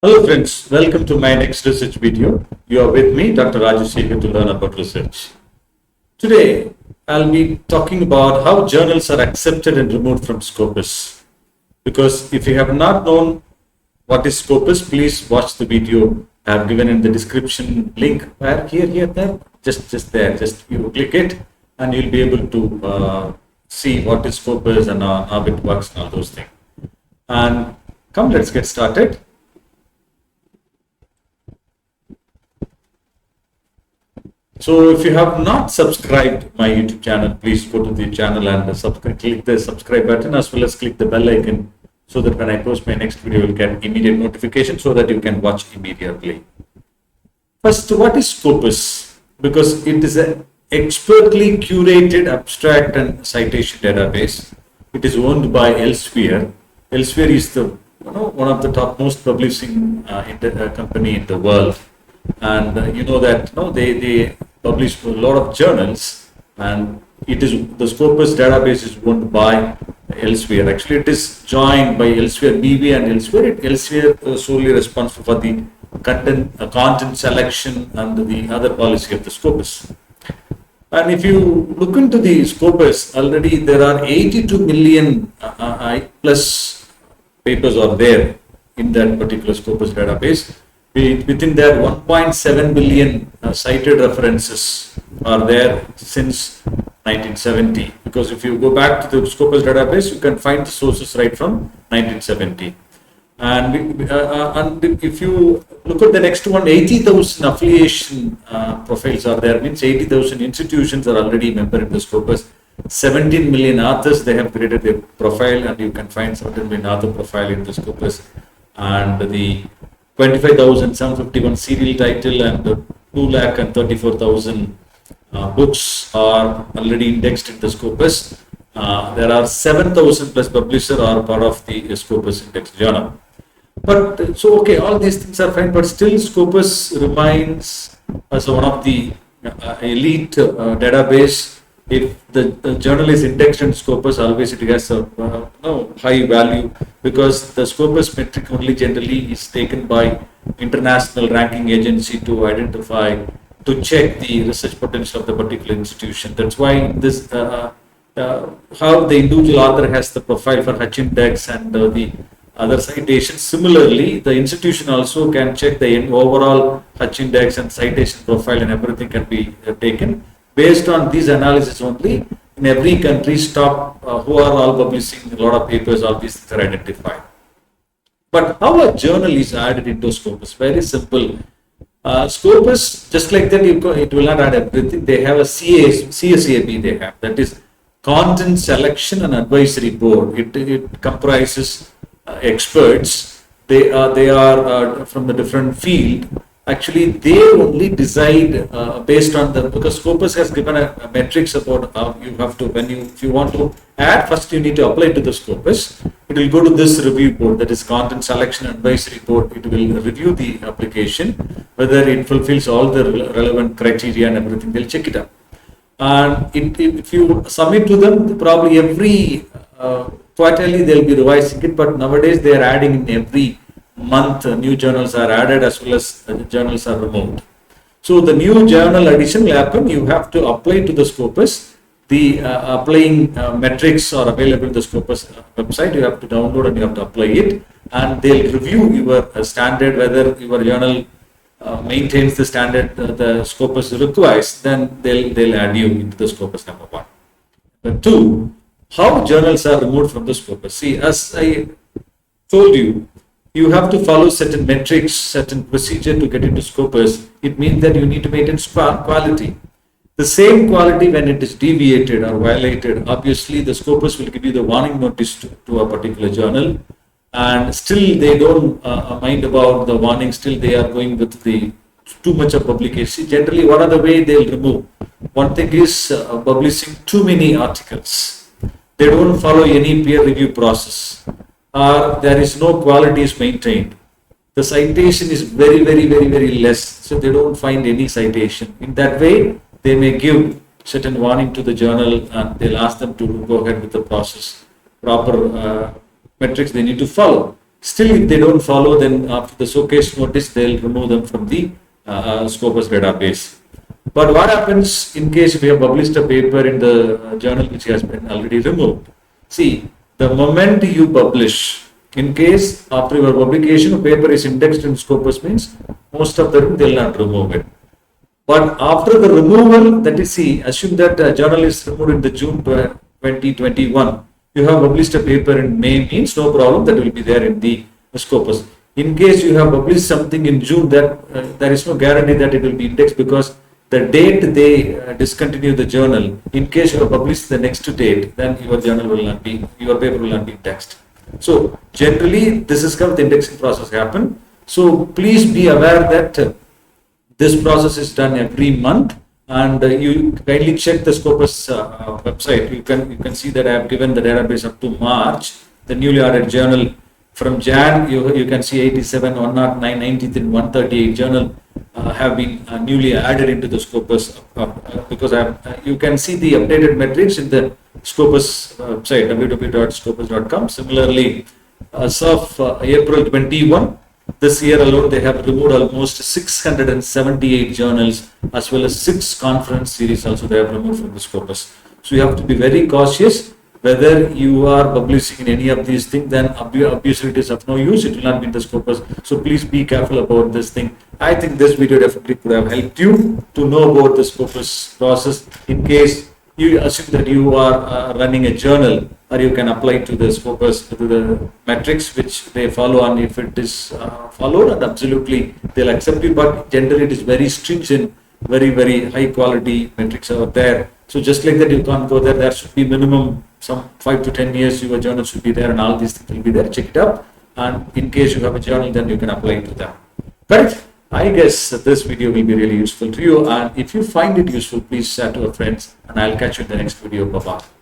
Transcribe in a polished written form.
Hello friends, welcome to my next research video. You are with me, Dr. Rajasekhar, to learn about research. Today, I'll be talking about how journals are accepted and removed from Scopus. Because if you have not known what is Scopus, please watch the video I have given in the description link. Where? Here, there. Just there. Just you click it and you'll be able to see what is Scopus and how it works and all those things. And come, let's get started. So if you have not subscribed my YouTube channel, please go to the channel and click the subscribe button as well as click the bell icon so that when I post my next video, you'll get immediate notification so that you can watch immediately. First, what is Scopus? Because it is an expertly curated abstract and citation database. It is owned by Elsevier. Elsevier is the one of the topmost publishing company in the world. And you know that they publish a lot of journals, and it is the Scopus database is owned by Elsevier. Actually, it is joined by Elsevier BV and Elsevier. Elsevier is solely responsible for the content selection and the other policy of the Scopus. And if you look into the Scopus, already there are 82 million plus papers are there in that particular Scopus database. Within that, 1.7 billion cited references are there since 1970. Because if you go back to the Scopus database, you can find the sources right from 1970. And if you look at the next one, 80,000 affiliation profiles are there. Means 80,000 institutions are already member in the Scopus. 17 million authors, they have created their profile, and you can find 17 million author profile in the Scopus. And the 25,751 serial title and 234,000 books are already indexed in the Scopus. There are 7,000 plus publishers are part of the Scopus index journal. But so okay, all these things are fine, but still Scopus remains as one of the elite database. If the journal is indexed in Scopus, always it has a high value, because the Scopus metric only generally is taken by international ranking agency to identify, to check the research potential of the particular institution. That's why this how the individual author has the profile for H index and the other citations. Similarly, the institution also can check the overall H index and citation profile, and everything can be taken. Based on these analysis only, in every country top who are all publishing a lot of papers, all these things are identified. But how a journal is added into Scopus? Very simple. Scopus, just like that, it will not add everything. They have a CSAB, they have, that is Content Selection and Advisory Board. It comprises experts. They are from the different field. Actually, they only decide based on because Scopus has given a metrics about how you have to, if you want to add, first you need to apply to the Scopus. It will go to this review board, that is Content Selection Advisory Board. It will review the application, whether it fulfills all the relevant criteria and everything. They'll check it out. And if you submit to them, probably every quarterly they'll be revising it, but nowadays they are adding in every month new journals are added as well as journals are removed. So the new journal addition will happen. You have to apply to the Scopus. The applying metrics are available in the Scopus website. You have to download and you have to apply it, and they'll review your standard, whether your journal maintains the standard the Scopus requires. Then they'll add you into the Scopus, number one. Number two, how journals are removed from the Scopus. See, as I told you, you have to follow certain metrics, certain procedure to get into Scopus. It means that you need to maintain quality. The same quality, when it is deviated or violated, obviously the Scopus will give you the warning notice to a particular journal, and still they don't mind about the warning. Still they are going with the too much of publication. Generally, what are the way they'll remove? One thing is publishing too many articles. They don't follow any peer review process. There is no quality is maintained. The citation is very, very, very, very less, so they don't find any citation. In that way, they may give certain warning to the journal, and they'll ask them to go ahead with the process. Proper metrics they need to follow. Still, if they don't follow, then after the showcase notice, they'll remove them from the Scopus database. But what happens in case if you have published a paper in the journal which has been already removed? See, the moment you publish, in case after your publication, a paper is indexed in Scopus means most of them they'll not remove it. But after the removal, that is, see, assume that a journal is removed in the June 2021. You have published a paper in May means no problem, that will be there in the Scopus. In case you have published something in June, that there is no guarantee that it will be indexed because the date they discontinue the journal. In case you have published the next date, then your journal will not be, your paper will not be indexed. So generally, this is how the indexing process happen. So please be aware that this process is done every month, and you kindly check the Scopus website. You can see that I have given the database up to March. The newly added journal from Jan, you can see 87, 109, 90th, and 138 journal have been newly added into the Scopus because you can see the updated metrics in the Scopus website www.scopus.com. Similarly, as of April 21. This year alone, they have removed almost 678 journals as well as 6 conference series also they have removed from the Scopus. So you have to be very cautious whether you are publishing in any of these things, then obviously it is of no use, it will not be in the Scopus. So please be careful about this thing. I think this video definitely could have helped you to know about the Scopus process in case you assume that you are running a journal, or you can apply to the Scopus, to the metrics which they follow, and if it is followed, and absolutely they'll accept you, but generally it is very stringent, very high quality metrics are there. So just like that, you can't go there. There should be minimum some 5 to 10 years your journal should be there, and all these things will be there. Check it up, and in case you have a journal, then you can apply to them. Correct? I guess this video will be really useful to you, and if you find it useful, please share to your friends, and I'll catch you in the next video. Bye-bye.